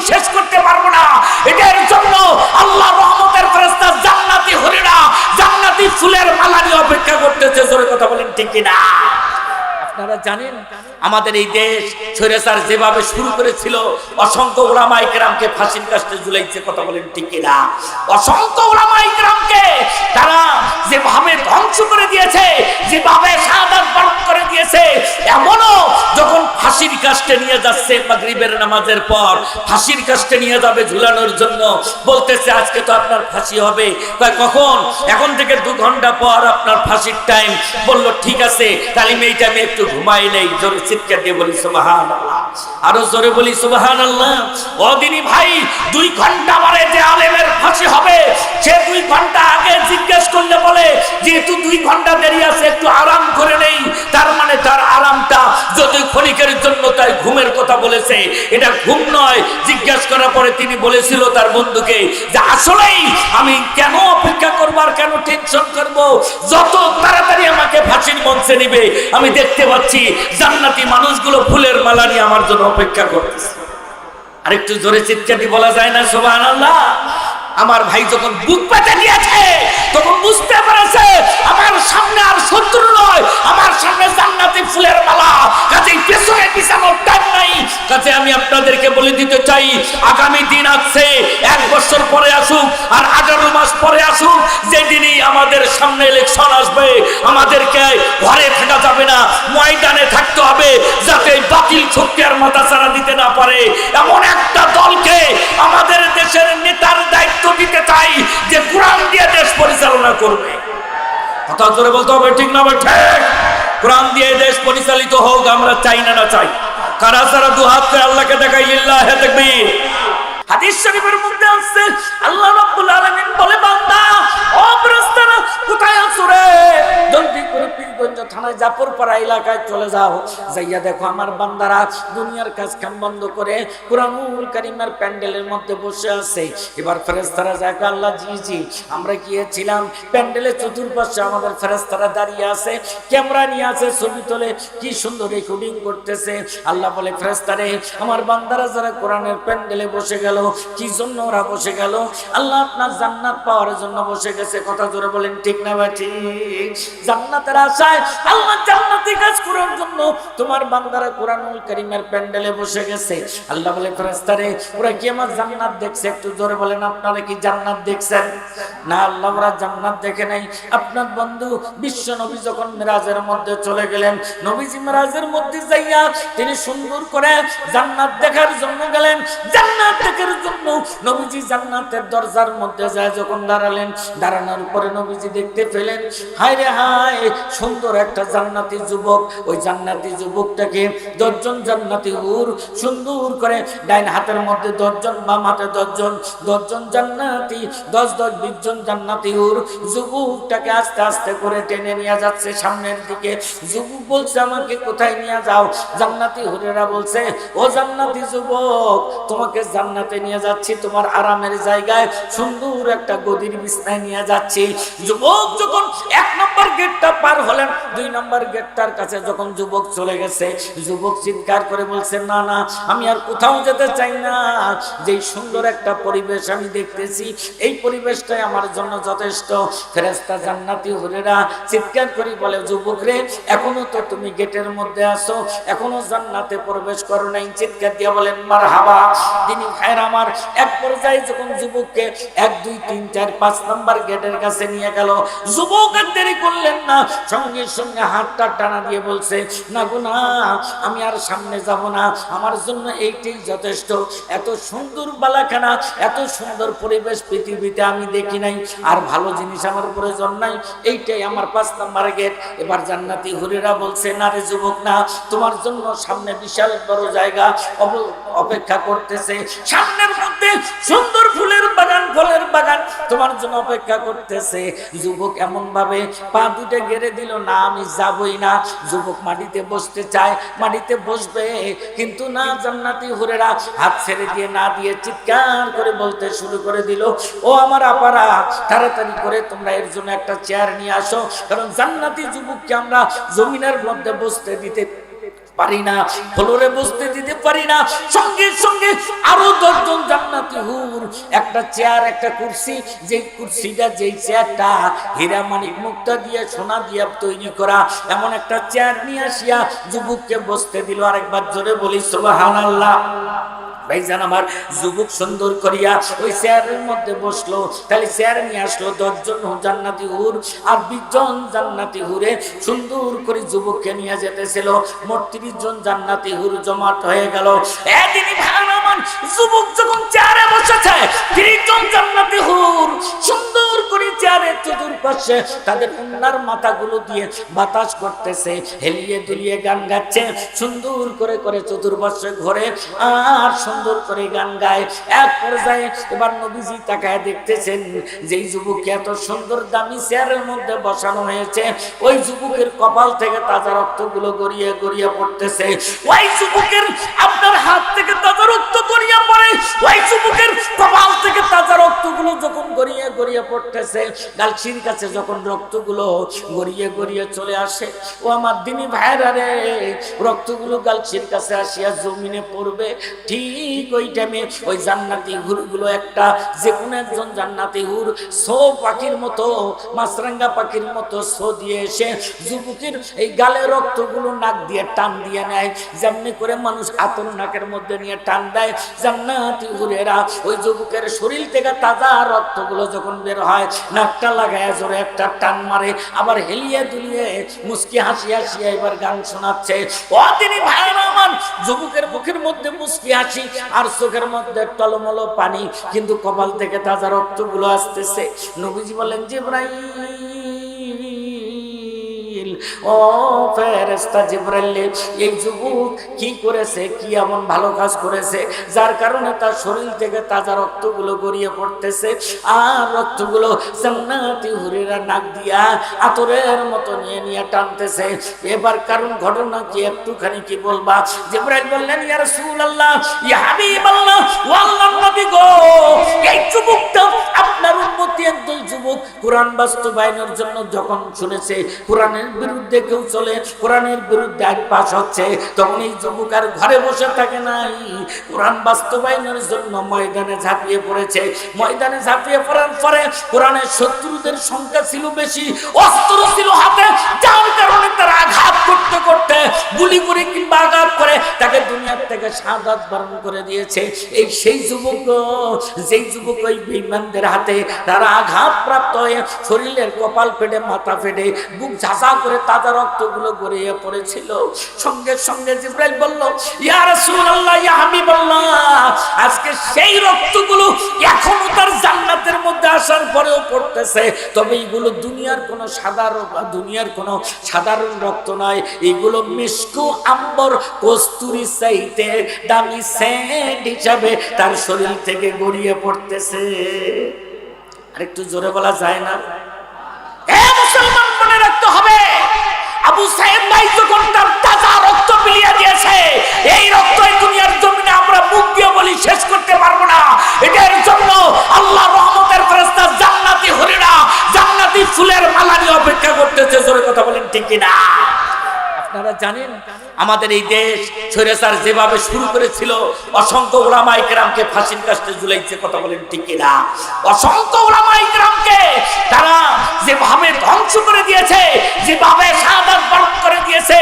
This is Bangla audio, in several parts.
শেষ করতে পারবো না। এটার জন্য আল্লাহ রহমতের ফেরেশতা জান্নাতি হরিণা জান্নাতি ফুলের মালা নিয়ে অপেক্ষা করতেছে। জোরে কথা বলেন ঠিক কিনা? আপনারা জানেন আমাদের এই দেশ স্বৈরাচার যেভাবে শুরু করেছিল, অসংখ্য উলামায়ে কেরামকে ফাঁসির কাস্টে ঝুলাইছে। কথা বলেন ঠিক কিনা? অসংখ্য উলামায়ে কেরামকে তারা যেভাবে ধ্বংস করে দিয়েছে, যেভাবে শাহাদাত বরণ করে দিয়েছে, এমনও যখন ফাঁসির কাস্টে নিয়ে যাচ্ছে মাগরিবের নামাজের পর, ফাঁসির কাস্টে নিয়ে যাবে ঝুলানোর জন্য, বলতেছে আজকে তো আপনার ফাঁসি হবে। কখন? এখন থেকে 2 ঘন্টা পর আপনার ফাঁসির টাইম। বলল ঠিক আছে, তাহলে এই টাইমে একটু ঘুমাই নেই। জোরে চিৎকার দিয়ে বলি সুবহানাল্লাহ, আরো জোরে বলি সুবহানাল্লাহ। ওদিনই ভাই 2 ঘন্টা পরে যে আলেমের ফাঁসি হবে, সে 2 ঘন্টা আগে জিজ্ঞেস করলে বলে যেহেতু 2 ঘন্টা দেরি আছে একটু আরাম করে নেই। তার মানে তার আরামটা যদি ক্ষণিকের জন্য, তাই ঘুমের কথা বলেছে, এটা ঘুম নয়। জিজ্ঞেস করার পরে তিনি বলেছিল তার বন্ধুকে যে আসলেই আমি কেন অপেক্ষা করব আর কেন টেনশন করব, যত তাড়াতাড়ি আমাকে ফাঁসির মঞ্চে নিবে আমি দেখতে পাচ্ছি জান্নাতি মানুষগুলো ফুলের মালা নিয়ে আমার জন্য অপেক্ষা করতেছে। আরেকটু জোরে চিৎকার দিয়ে বলা যায় না সুবহানাল্লাহ? আমার ভাই যখন বুক পেতে নিয়েছে তখন বুঝতে পেরেছে আমার সামনে আর শত্রু নয়, আমার সামনে জান্নাতি ফুলের মালা। কাজেই পেছনে পিছানোর টাইম নাই। কাজে আমি আপনাদেরকে বলে দিতে চাই, আগামী দিন আছে, 1 বছর পরে আসুক আর 18 মাস পরে আসুক, যেদিনই আমাদের সামনে ইলেকশন আসবে, আমাদেরকে ঘরে থাকা যাবে না, ময়দানে থাকতে হবে, যাতে বাতিল শক্তি আর মাথাচাড়া দিতে না পারে। এমন একটা দলকে আমাদের দেশের নেতার দায়িত্ব দিতে চাই যে কোরআন দিয়ে দেশ পরিচালনা করবে। কথা জোরে বলতে হবে, ঠিক না ভাই? ঠিক। কোরআন দিয়ে দেশ পরিচালিত হোক আমরা চাই না? না চাই। কারা সারা 2 হাত করে আল্লাহকে দেখাই লিল্লাহি তাকবীর। হাদিস শরীফের মধ্যে আছে আল্লাহ রাব্বুল আলামিন বলে, বান্দা ও ফেরেশতারা কোথায় আছো রে? জলদি করে পীরগঞ্জ থানায় জাফরপাড়া এলাকায় চলে যাও, যাইয়া দেখো আমার বান্দারা দুনিয়ার কাজ কাম বন্ধ করে কুরআনুল কারীমের প্যান্ডেলের মধ্যে বসে আছে। এবার ফেরেশতারা যায়, আল্লাহ জি জি আমরা গিয়েছিলাম, প্যান্ডেলের চতুর্পাশে আমাদের ফেরেশতারা দাঁড়িয়ে আছে, ক্যামেরা নিয়ে আছে, ছবি তোলে, কি সুন্দর রেকর্ডিং করতেছে। আল্লাহ বলে, ফেরেশতারে আমার বান্দারা যারা কোরআনের প্যান্ডেলে বসে গেল, কি জন্য ওরা বসে গেল? আল্লাহ আপনার জান্নাত পাওয়ার জন্য বসে গেছে। কথা জোরে বলেন ঠিক না ভাই? ঠিক। জান্নাতের আশায় আল্লাহ জান্নাতি কাজ করার জন্য তোমার বান্দারা কোরআনুল কারীমের প্যান্ডেলে বসে গেছে। আল্লাহ বলে, ফেরেশতারে ওরা কি আমার জান্নাত দেখছে? একটু জোরে বলেন, আপনারা কি জান্নাত দেখছেন? না, আল্লাহ ওরা জান্নাত দেখে নাই। আপনার বন্ধু বিশ্ব নবী যখন মিরাজের মধ্যে চলে গেলেন, নবীজি মিরাজের মধ্যে যাইয়া তিনি সুন্দর করে জান্নাত দেখার জন্য গেলেন। জান্নাত দেখার জন্য নবীজি জান্নাতের দরজার মধ্যে যায় যখন দাঁড়ালেন, দাঁড়ানোর পরে নবীজি দেখতে পেলেন, হায় রে হায়, সুন্দর একটা জান্নাতি যুবক। ওই জান্নাতি যুবকটাকে 10 জন জান্নাতি হুর সুন্দর করে ডাইন হাতের মধ্যে 10 জন, বাম হাতে 10 জন, 10 জন জান্নাতি, 10 10 20 জন জান্নাতি হুর যুবকটাকে আস্তে আস্তে করে টেনে নিয়ে যাচ্ছে সামনের দিকে। যুবক বলছে, আমাকে কোথায় নিয়ে যাও? জান্নাতি হুরেরা বলছে, ও জান্নাতি যুবক, তোমাকে জান্নাতে নিয়ে যাচ্ছি, তোমার আরামের জায়গায় সুন্দর একটা গদির বিছানায় নিয়ে যাচ্ছি। যুবক যখন 1 নম্বর গেটটা পার হলেন, 2 নম্বর গেটটার কাছে যখন যুবক চলে গেছে, যুবক চিৎকার করে বলছে, না না, আমি আর কোথাও যেতে চাই না। যেই সুন্দর একটা পরিবেশ আমি দেখতেছি, এই পরিবেশটাই আমার জন্য যথেষ্ট। ফেরেশতা জান্নাতি হুরেরা চিৎকার করে বলে, যুবক রে, এখনো তো তুমি গেটের মধ্যে আছো, এখনো জান্নাতে প্রবেশ করো নাই। চিৎকার দিয়ে বলেন মারহাবা। তিনি ভাইয়ের আমার এক পর্যায়ে যখন যুবককে 1 2 3 4 5 নম্বর গেটের কাছে নিয়ে গেল, যুবক আর দেরি করলেন না, সঙ্গে সঙ্গে হাতটা টানা দিয়ে বলছে, না গো না, আমি আর সামনে যাব না, আমার জন্য এইটাই যথেষ্ট। এত সুন্দর বালাখানা, এত সুন্দর পরিবেশ পৃথিবীতে আমি দেখি নাই, আর ভালো জিনিস আমার প্রয়োজন নাই, এইটাই আমার 5 নম্বর গেট। এবার জান্নাতি হুরেরা বলছে, না রে যুবক, না, তোমার জন্য সামনে বিশাল বড় জায়গা অপেক্ষা করতেছে, সামনের মধ্যে সুন্দর ফুলের বাগান, ফলের বাগান তোমার জন্য অপেক্ষা করতেছে। যুবক এমন ভাবে পা দুটে গেড়ে দিল, না আমি যাবই না। যুবক মাটিতে বসতে চায়, মাটিতে বসবে, কিন্তু না, জান্নাতি হুরেরা হাত ছেড়ে দিয়ে না দিয়ে চিৎকার করে বলতে শুরু করে দিল, ও আমার আপারা, তাড়াতাড়ি করে তোমরা এর জন্য একটা চেয়ার নিয়ে আসো, কারণ জান্নাতি যুবককে আমরা জমিনের মধ্যে বসতে দিতে পারি না, ফ্লোরে বসতে দিতে পারি না। সঙ্গে সঙ্গে আরো 10 জন জান্নাতি হুর, একটা চেয়ার একটা কুরসি, যে কুরসিটা যেই চেয়ারটা হীরা মানিক মুক্তা দিয়ে সোনা দিয়ে তৈরি করা, এমন একটা চেয়ার নিয়ে আসিয়া যুবককে বসতে দিল। আরেকবার জোরে বলি সুবহানাল্লাহ। ভাইজান আমার, যুবক সুন্দর করিয়া ওই চেয়ারের মধ্যে বসলো। তাহলে চেয়ার নিয়ে আসলো 10 জন জান্নাতি হুর, আর 20 জন জান্নাতি হুরে সুন্দর করে যুবককে নিয়ে যেতেছিল। মোট 30 জন জান্নাতি হুর জমাট হয়ে গেল। এদিনই ভাইরামান, যুবক যখন চেয়ারে বসেছে, 30 জন জান্নাতি হুর সুন্দর করে চেয়ারের চতুর্পাশে তাদের উন্নার মাথাগুলো দিয়ে বাতাস করতেছে, হেলিয়ে দুলিয়ে গান গাচ্ছে, সুন্দর করে করে চতুর্পাশে ঘোরে আর সুন্দর করে গান গায়। এক পর্যায়ে এবার নবীজি তাকায় দেখতেছেন যে যুবককে এত সুন্দর দামি চেয়ারের মধ্যে বসানো হয়েছে, ওই যুবকের কপাল থেকে তাজা রক্তগুলো গড়িয়ে গড়িয়ে পড়তেছে। ওই যুবকের আপনার হাত থেকে তাজা রক্ত গড়িয়ে পড়ে, ওই যুবকের কপাল থেকে তাজা রক্তগুলো যখন গড়িয়ে গড়িয়ে পড়তেছে, গালসির কাছে যখন রক্তগুলো গড়িয়ে গড়িয়ে চলে আসে, ও আমার দিনী ভাইরা রে, রক্তগুলো গালসির কাছে আসিয়া জমিনে পড়বে। ঠিক ওই টাইমে ওই জান্নাতি হুরগুলো একটা, যে কোনো একজন জান্নাতি হুর সো পাখির মতো, মাছরাঙ্গা পাখির মতো সো দিয়ে এসে যুবকের এই গালে রক্তগুলো নাক দিয়ে টান দিয়ে নেয়, যেমনি করে মানুষ আতর নাকের মধ্যে নিয়ে টান দেয়। জান্নাতি হুরেরা ওই যুবকের শরীর থেকে তাজা রক্তগুলো যখন বের হয়, নাকটা লাগায় জোরে একটা টান মারে, আবার হেলিয়ে দুলিয়ে মুস্কি হাসি হাসিয়া এবার গান শোনাচ্ছে। ও তিনি ভাইরা আমার, যুবকের মুখের মধ্যে মুস্কি হাসি আর চোখের মধ্যে টলমল পানি, কিন্তু কপাল থেকে তাজা রক্তগুলো আসতেছে। নবীজি বলেন, জিবরাইল, ও ফেরেশতা জিবরাইল, এই যুবক কি করেছে, কি এমন ভালো কাজ করেছে যার কারণে তার শরীর থেকে তাজা রক্তগুলো গড়িয়ে পড়তেছে, আর রক্তগুলো জান্নাতি হুরেরা নাক দিয়া আতরের মতো নিয়ে নিয়ে টানতেছে। এবার কারণ ঘটনা কি একটুখানি কি বলবা? জিবরাইল বললেন, ইয়া রাসূলুল্লাহ, ইয়া হাবিবাল্লাহ, ও আল্লাহর নবী গো, এই যুবকটা আপনার উম্মতি একদল যুবক কোরআন বাস্তবায়নের জন্য যখন শুনেছে কোরআনের বিরুদ্ধে কেউ চলে, কোরআনের বিরুদ্ধে আইন পাস হচ্ছে, তখন এই যুবক আর ঘরে বসে থাকে নাই, কোরআন বাস্তবায়নের জন্য ময়দানে ঝাঁপিয়ে পড়েছে। ময়দানে ঝাঁপিয়ে পড়ার পরে কোরআনের শত্রুদের সংখ্যা ছিল বেশি, অস্ত্র ছিল হাতে, যার কারণে তারা আঘাত করতে করতে গুলি করে কিংবা আঘাত করে তাকে দুনিয়ার থেকে শাহাদাত বরণ করে দিয়েছে। এই সেই যুবক, যেই যুবক ওই বেঈমানদের হাতে তারা আঘাত প্রাপ্ত হয়ে শরীরের কপাল ফেটে মাথা ফেটে বুক ঝাঁসা করে তাজা রক্তগুলো গড়িয়ে পড়েছিল। সঙ্গে সঙ্গে জিবরাইল বলল, ইয়া রাসূলুল্লাহ, ইয়া হাবিবাল্লাহ, আজকে সেই রক্তগুলো এখনো তার জান্নাতের মধ্যে আসার পরেও পড়তেছে, তবে এইগুলো দুনিয়ার কোনো সাধারণ রক্ত নয়, এগুলো মিশকু আম্বর কস্তুরী চাইতে দামি সেন্ট হিসাবে তার শরীর থেকে গড়িয়ে পড়তেছে। আরেকটু জোরে বলা যায় না? মুসলমান মনে রাখতে হবে, আবু সাইদ ভাই যখন তার তাজা রক্ত বিলিয়ে দিয়েছে, এই রক্ত এই দুনিয়ার জমিনে আমরা মুখ দিয়ে বলি শেষ করতে পারবো না। এটার জন্য আল্লাহ রহমতের ফেরেশতা জান্নাতি হুরেরা জান্নাতি ফুলের মালা নিয়ে অপেক্ষা করতেছে। জোরে কথা বলেন ঠিক কি না? আপনারা জানেন আমাদের এই দেশ স্বৈরাচার যেভাবে শুরু করেছিল, অসংখ্য উলামায়ে কেরামকে ফাঁসির কাস্টে ঝুলাইছে। কথা বলেন ঠিক কি না? অসংখ্য উলামায়ে কেরামকে তারা যেভাবে ধ্বংস করে দিয়েছে, যেভাবে শাহাদাত বরণ করে দিয়েছে,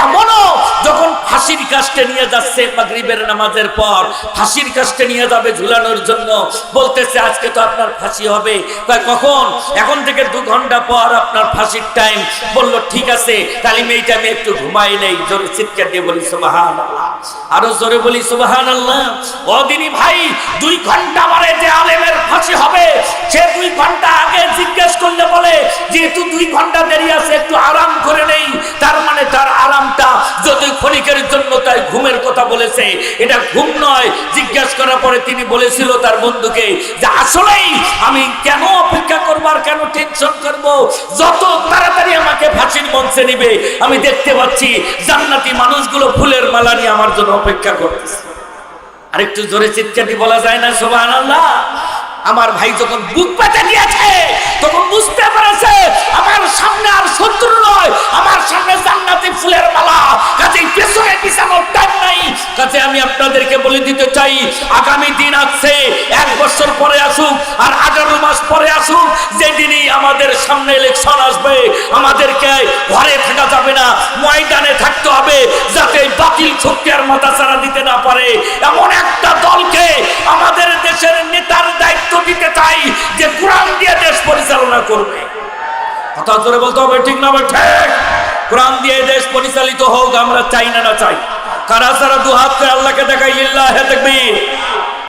এমনও যখন ফাঁসির কাস্টে নিয়ে যাচ্ছে মাগরিবের নামাজের পর, ফাঁসির কাস্টে নিয়ে যাবে ঝুলানোর জন্য, বলতেছে আজকে তো আপনার ফাঁসি হবে। কখন? এখন থেকে 2 ঘন্টা পর আপনার ফাঁসির টাইম। বলল ঠিক আছে, তাহলে এই টাইমে একটু ঘুমাই নেই। জোরে চিৎকার দিয়ে বলি সুবহানাল্লাহ, আরো জোরে বলি সুবহানাল্লাহ। ওদিনই ভাই 2 ঘন্টা পরে যে আলেমের ফাঁসি হবে, সে 2 ঘন্টা আগে জিজ্ঞেস করলে বলে যেহেতু 2 ঘন্টা দেরি আছে একটু আরাম করে নেই। তার মানে তার আরামটা যদি ক্ষণিকের জন্য, তাই ঘুমের কথা বলেছে, এটা ঘুম নয়। জিজ্ঞেস করার পরে তিনি বলেছিল তার বন্ধুকে যে আসলেই আমি কেন অপেক্ষা করব আর কেন টেনশন করব, যত তাড়াতাড়ি আমাকে ফাঁসির মঞ্চে নিবে, আমি দেখতে পাচ্ছি জান্নাতি মানুষগুলো ফুলের মালা নিয়ে আমার জন্য অপেক্ষা করতেছে। আরেকটু জোরে চিৎকার দিয়ে বলা যায় না সুবহানাল্লাহ? আমার ভাই যখন বুক পেতে দিয়েছে, তখন বুঝতে পেরেছে আমার সামনে আর শত্রু নয়, আমার সামনে জান্নাতি জান্নাতি ফুলের মালা, কাজে পেছনে পিছানোর টাইম নাই। কাজে আমি আপনাদেরকে বলে দিতে চাই, আগামী দিন আসছে, 1 বছর পরে আসুক আর 18 মাস পরে আসুক, যেদিনই আমাদের সামনে ইলেকশন আসবে, আমাদেরকে ঘরে থাকা যাবে না, ময়দানে থাকতে হবে, যাতে বাতিল শক্তি আর মাথাচাড়া দিতে না পারে। এমন একটা দলকে আমাদের দেশের নেতার দায়িত্ব দিতে চাই যে কোরআন দিয়ে দেশ পরিচালনা করবে। কথা জোরে বলতে হবে, ঠিক না? ঠিক। কোরআন দিয়ে দেশ পরিচালিত হোক আমরা চাই না? না চাই। কারা সারা দুহাত করে আল্লাহকে দেখাই, লিল্লাহে তাকবীর।